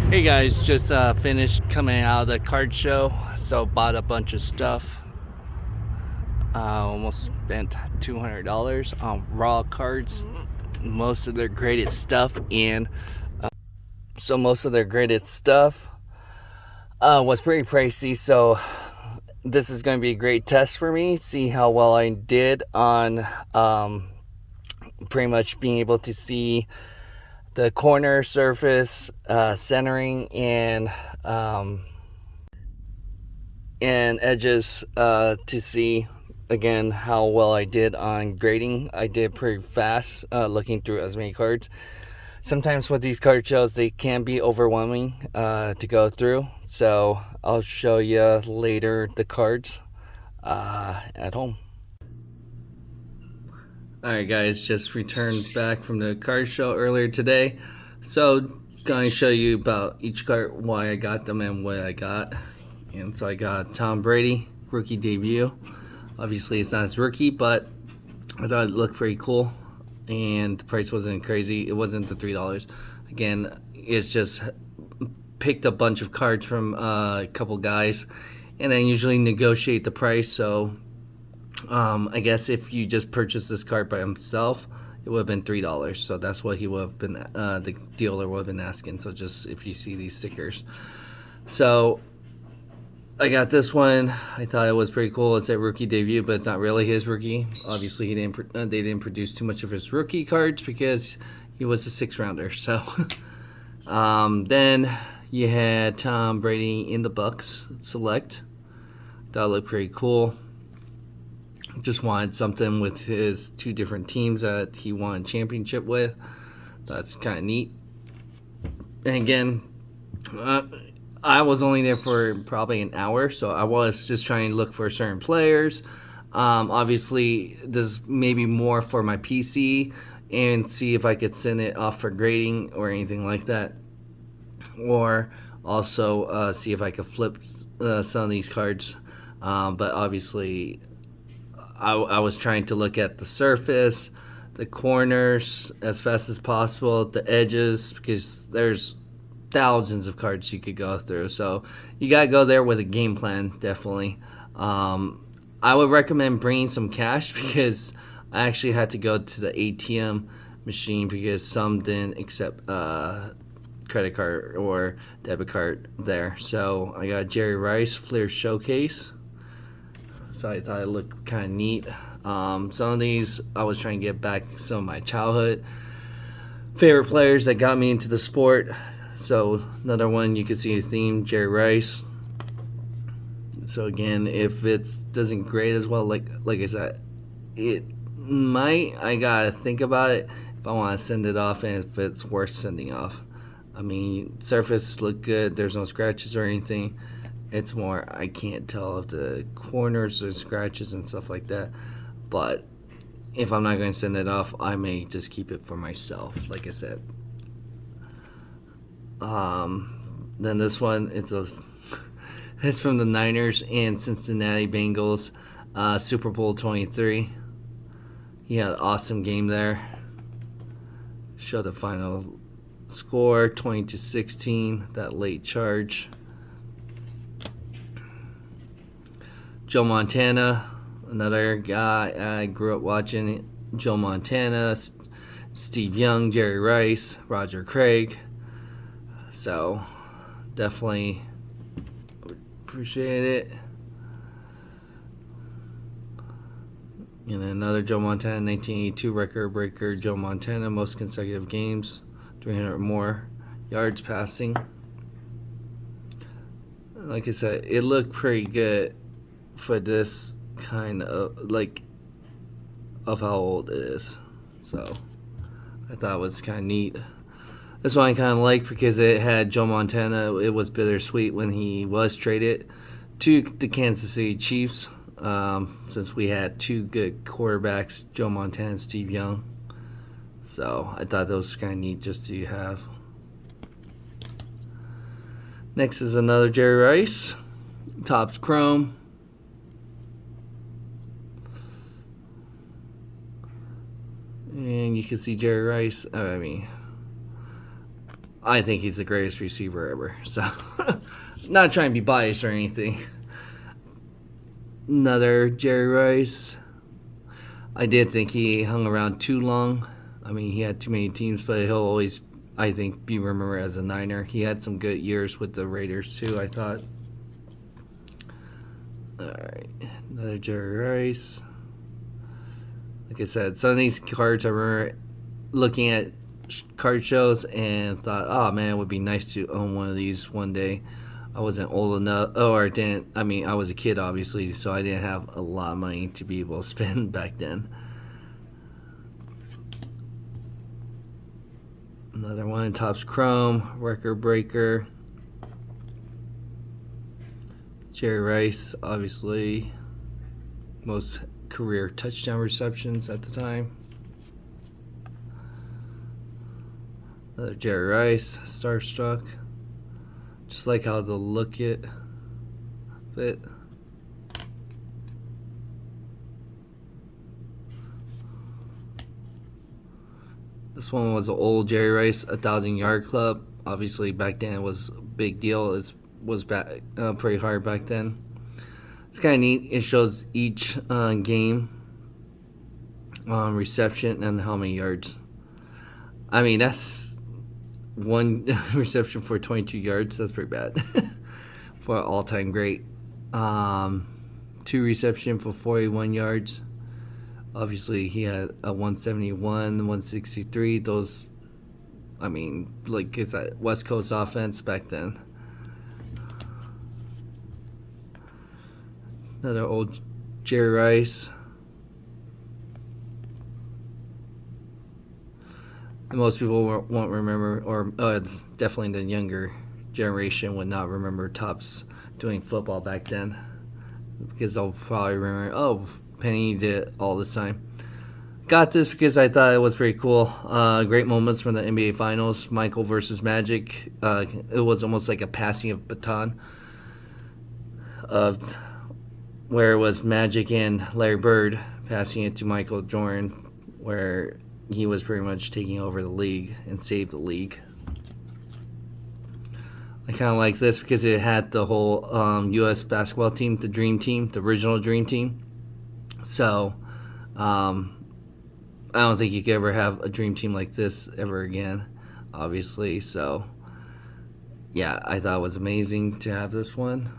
Hey guys, just finished coming out of the card show, so bought a bunch of stuff. Almost spent $200 on raw cards. Most of their graded stuff, and most of their graded stuff was pretty pricey. So this is going to be a great test for me. See how well I did on pretty much being able to see the corner surface, centering, and edges to see again how well I did on grading. I did pretty fast looking through as many cards. Sometimes with these card shows they can be overwhelming to go through, so I'll show you later the cards at home. Alright guys, just returned back from the card show earlier today, so going to show you about each card, why I got them and what I got. And so I got Tom Brady rookie debut. Obviously it's not his rookie, but I thought it looked pretty cool and the price wasn't crazy. It wasn't the $3. Again, it's just picked a bunch of cards from a couple guys and then usually negotiate the price. So I guess if you just purchased this card by himself, it would have been $3. So that's what he would have been, the dealer would have been asking. So just if you see these stickers. So I got this one. I thought it was pretty cool. It's a rookie debut, but it's not really his rookie. Obviously, they didn't produce too much of his rookie cards because he was a 6th rounder. So then you had Tom Brady in the Bucks select. That looked pretty cool. Just wanted something with his 2 different teams that he won championship with. That's kind of neat. And again, I was only there for probably an hour, so I was just trying to look for certain players. Obviously, this may be more for my PC and see if I could send it off for grading or anything like that. Or also see if I could flip some of these cards. But obviously, I was trying to look at the surface, the corners as fast as possible, the edges, because there's thousands of cards you could go through. So you got to go there with a game plan, definitely. I would recommend bringing some cash because I actually had to go to the ATM machine because some didn't accept credit card or debit card there. So I got Jerry Rice Flair Showcase. So I thought it looked kind of neat. Some of these I was trying to get back some of my childhood favorite players that got me into the sport. So another one you can see a theme, Jerry Rice. So again, if it doesn't grade as well, like I said, it might. I gotta think about it if I want to send it off and if it's worth sending off. I mean, surface look good. There's no scratches or anything. It's more I can't tell if the corners or scratches and stuff like that. But if I'm not going to send it off, I may just keep it for myself, like I said. Then this one, it's from the Niners and Cincinnati Bengals, Super Bowl 23. He had an awesome game there. Show the final score, 20-16, that late charge. Joe Montana, another guy I grew up watching. Joe Montana, Steve Young, Jerry Rice, Roger Craig. So definitely appreciate it. And then another Joe Montana, 1982 record breaker. Joe Montana, most consecutive games, 300 or more yards passing. Like I said, it looked pretty good for this kind of of how old it is. So I thought it was kind of neat. This one I kind of like because it had Joe Montana. It was bittersweet when he was traded to the Kansas City Chiefs, since we had 2 good quarterbacks, Joe Montana and Steve Young. So I thought that was kind of neat just to have. Next is another Jerry Rice, Topps Chrome. And you can see Jerry Rice, I think he's the greatest receiver ever. So, not trying to be biased or anything. Another Jerry Rice. I did think he hung around too long. I mean, he had too many teams, but he'll always, I think, be remembered as a Niner. He had some good years with the Raiders, too, I thought. Alright, another Jerry Rice. Like I said, some of these cards I remember looking at card shows and thought, oh man, it would be nice to own one of these one day. I wasn't old enough, or I didn't. I mean, I was a kid, obviously, so I didn't have a lot of money to be able to spend back then. Another one, Topps Chrome, Record Breaker. Jerry Rice, obviously, most career touchdown receptions at the time. Another Jerry Rice, Starstruck. Just like how the look it fit. This one was an old Jerry Rice, 1,000-yard club. Obviously, back then it was a big deal. It was back, pretty hard back then. It's kind of neat. It shows each game reception and how many yards. I mean, that's one reception for 22 yards. That's pretty bad for an all-time great. Two reception for 41 yards. Obviously, he had a 171, 163. Those, I mean, like it's that West Coast offense back then. Another old Jerry Rice. Most people won't remember, or definitely the younger generation would not remember Topps doing football back then, because they'll probably remember, oh, Penny did it all this time. Got this because I thought it was pretty cool. Great moments from the NBA Finals, Michael versus Magic. It was almost like a passing of baton, of where it was Magic and Larry Bird passing it to Michael Jordan, where he was pretty much taking over the league and saved the league. I kind of like this because it had the whole U.S. basketball team, the Dream Team, the original Dream Team. So, I don't think you could ever have a Dream Team like this ever again, obviously. So, yeah, I thought it was amazing to have this one.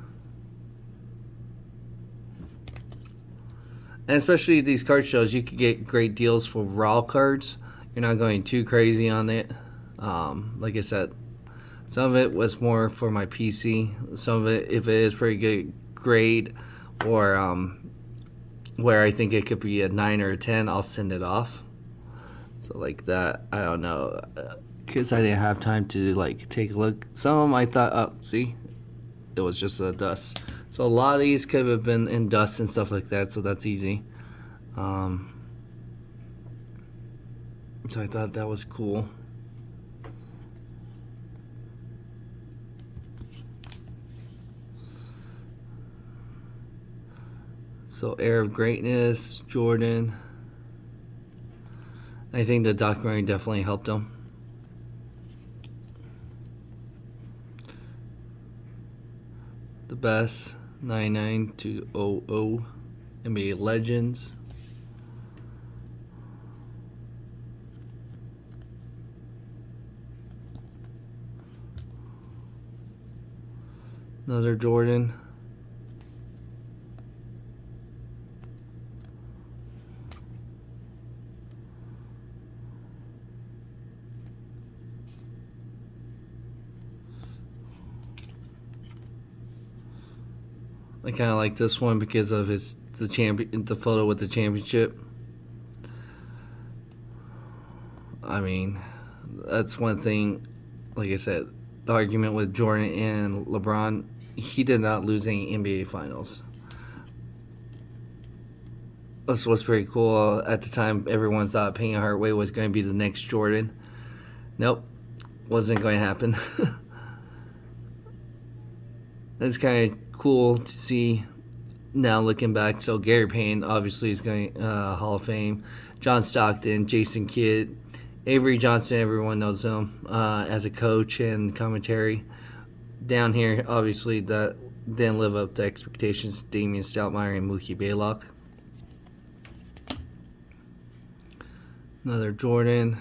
And especially these card shows, you could get great deals for raw cards. You're not going too crazy on it. Like I said, some of it was more for my PC. Some of it, if it is pretty good grade, or where I think it could be a 9 or a 10, I'll send it off. So like that, I don't know, because I didn't have time to like take a look. Some of them I thought, oh, see, it was just a dust. So a lot of these could have been in dust and stuff like that, so that's easy. So I thought that was cool. So Air of Greatness, Jordan. I think the documentary definitely helped him. The best. 99 to 00 NBA Legends. Another Jordan. I kind of like this one because of the photo with the championship. I mean, that's one thing. Like I said, the argument with Jordan and LeBron, he did not lose any NBA Finals. This was pretty cool. At the time, everyone thought Penny Hardaway was going to be the next Jordan. Nope, wasn't going to happen. That's kind of cool to see now looking back. So Gary Payne obviously is going Hall of Fame. John Stockton, Jason Kidd, Avery Johnson, everyone knows him as a coach and commentary. Down here, obviously, that didn't live up to expectations. Damian Stoudemire and Mookie Baylock. Another Jordan.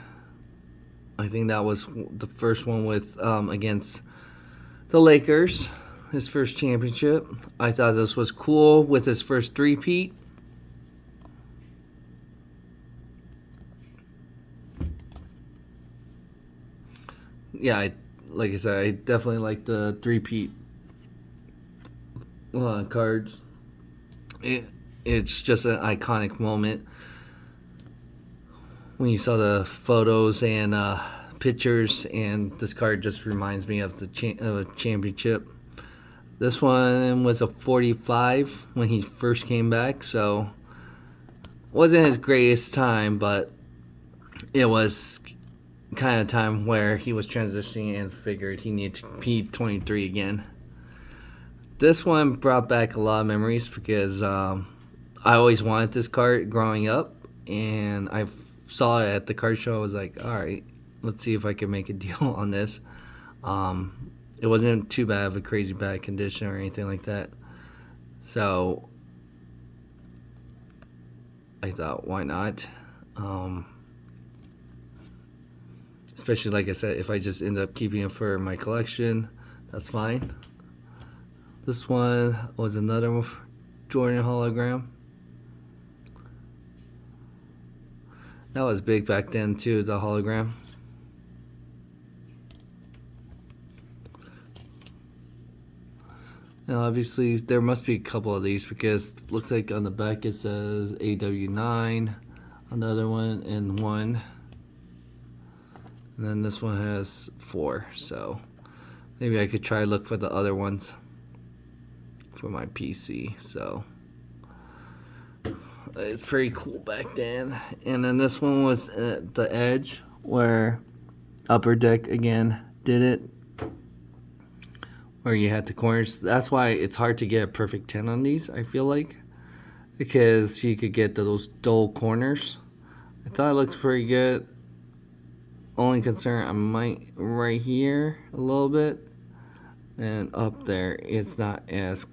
I think that was the first one with against the Lakers, his first championship. I thought this was cool with his first three-peat. Yeah, like I said, I definitely like the three-peat cards. It's just an iconic moment when you saw the photos and pictures, and this card just reminds me of the championship. This one was a 45 when he first came back, so wasn't his greatest time, but it was kind of time where he was transitioning and figured he needed to be 23 again. This one brought back a lot of memories because I always wanted this card growing up, and I saw it at the card show. I was like, all right, let's see if I can make a deal on this. It wasn't too bad of a crazy bad condition or anything like that. So I thought, why not? Especially, like I said, if I just end up keeping it for my collection, that's fine. This one was another Jordan hologram. That was big back then too, the hologram. Now obviously there must be a couple of these because it looks like on the back it says AW9, another one, and one. And then this one has 4, so maybe I could try to look for the other ones for my PC. So it's pretty cool back then. And then this one was at the edge where Upper Deck again did it, where you had the corners. That's why it's hard to get a perfect 10 on these, I feel like, because you could get those dull corners. I thought it looked pretty good. Only concern, I might right here a little bit, and up there it's not as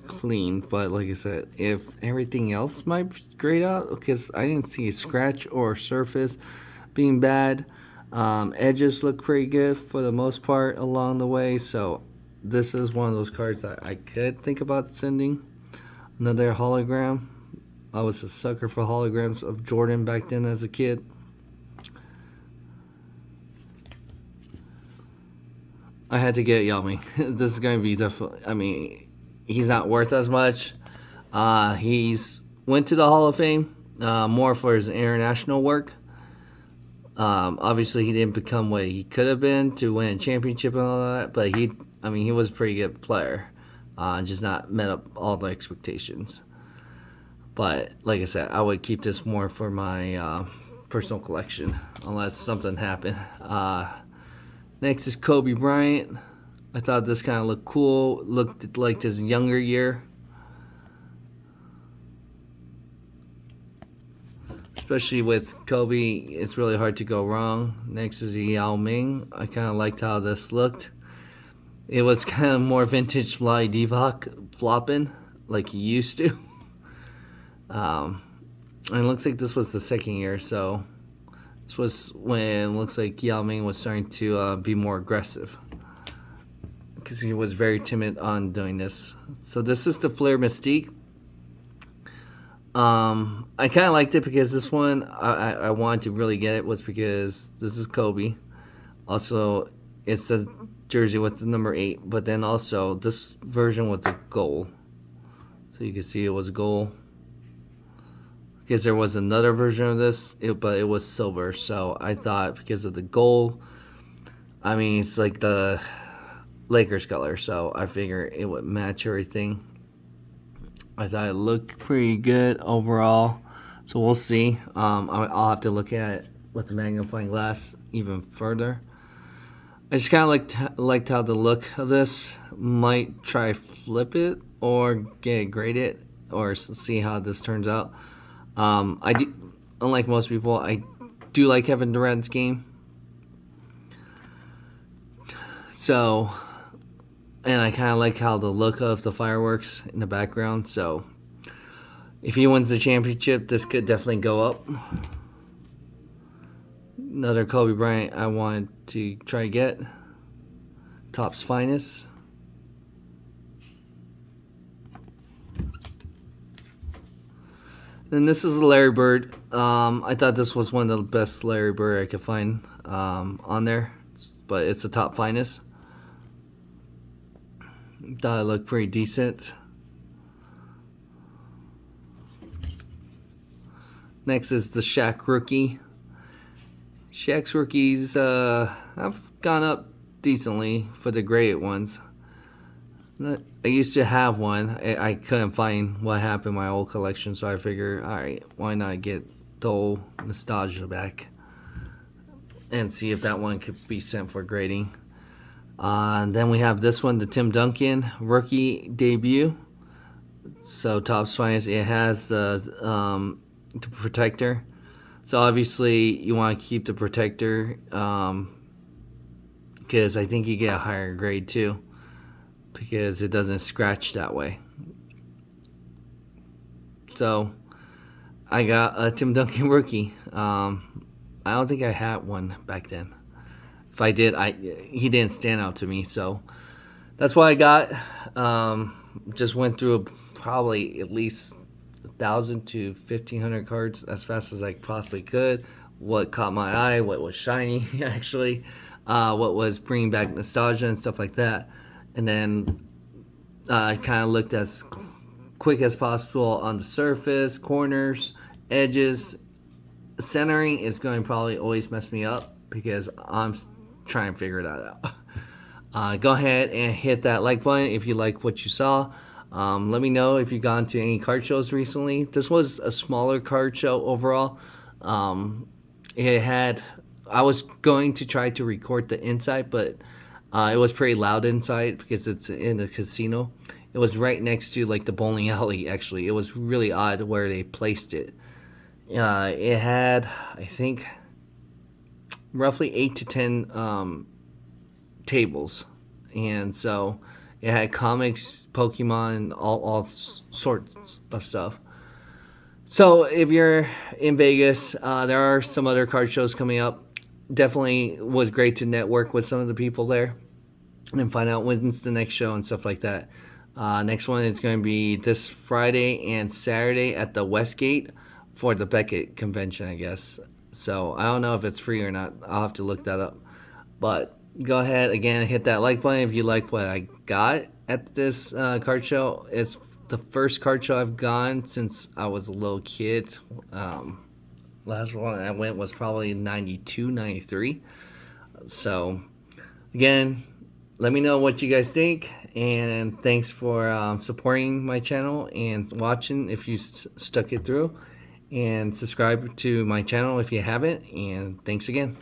clean. But like I said, if everything else might grade out, because I didn't see a scratch or surface being bad. Edges look pretty good for the most part along the way, so this is one of those cards that I could think about sending. Another hologram. I was a sucker for holograms of Jordan back then as a kid. I had to get Yao Ming. This is going to be definitely, I mean, he's not worth as much. He's went to the Hall of Fame more for his international work. Obviously, he didn't become what he could have been to win a championship and all that, but he was a pretty good player. Just not met up all the expectations. But like I said, I would keep this more for my personal collection unless something happened. Next is Kobe Bryant. I thought this kind of looked cool. Looked like his younger year. Especially with Kobe, it's really hard to go wrong. Next is Yao Ming. I kind of liked how this looked. It was kind of more vintage Fly Divac flopping like he used to. And it looks like this was the second year, so this was when it looks like Yao Ming was starting to be more aggressive, because he was very timid on doing this. So this is the Flair Mystique. I kind of liked it because this one I wanted to really get it was because this is Kobe. Also, it's a jersey with the number 8, but then also this version was a gold. So you can see it was gold. Because there was another version of this, but it was silver. So I thought because of the gold, I mean, it's like the Lakers color, so I figured it would match everything. I thought it looked pretty good overall, so we'll see. I'll have to look at it with the magnifying glass even further. I just kind of liked how the look of this. Might try flip it or get it graded or see how this turns out. I do, unlike most people, I do like Kevin Durant's game. So, and I kind of like how the look of the fireworks in the background. So, if he wins the championship, this could definitely go up. Another Kobe Bryant I want to try to get. Topps Finest. And this is a Larry Bird. I thought this was one of the best Larry Bird I could find on there. But it's a Top Finest. Thought it looked pretty decent. Next is the Shaq Rookie. Shaq's rookies have gone up decently for the graded ones. I used to have one. I couldn't find what happened in my old collection, so I figured, alright, why not get the old nostalgia back and see if that one could be sent for grading. And then we have this one, the Tim Duncan Rookie Debut. So Topps Finest, it has the protector. So obviously you want to keep the protector because I think you get a higher grade too, because it doesn't scratch that way. So I got a Tim Duncan Rookie. I don't think I had one back then. If I did, he didn't stand out to me, so that's what I got. Just went through probably at least 1,000 to 1,500 cards as fast as I possibly could. What caught my eye, what was shiny actually, what was bringing back nostalgia and stuff like that. And then I kind of looked as quick as possible on the surface, corners, edges. Centering is going to probably always mess me up because I'm trying to figure that out. Go ahead and hit that like button if you like what you saw. Let me know if you've gone to any card shows recently. This was a smaller card show overall. I was going to try to record the inside, but it was pretty loud inside because it's in a casino. It was right next to like the bowling alley, actually. It was really odd where they placed it. It had, I think, roughly 8 to 10 tables. And so it had comics, Pokemon, all sorts of stuff. So if you're in Vegas, there are some other card shows coming up. Definitely was great to network with some of the people there and find out when's the next show and stuff like that. Next one is going to be this Friday and Saturday at the Westgate for the Beckett convention, I guess. So I don't know if it's free or not. I'll have to look that up. But go ahead again and hit that like button if you like what I got at this card show. It's the first card show I've gone since I was a little kid. Last one I went was probably 92, 93. So again, let me know what you guys think, and thanks for supporting my channel and watching if you stuck it through, and subscribe to my channel if you haven't, and thanks again.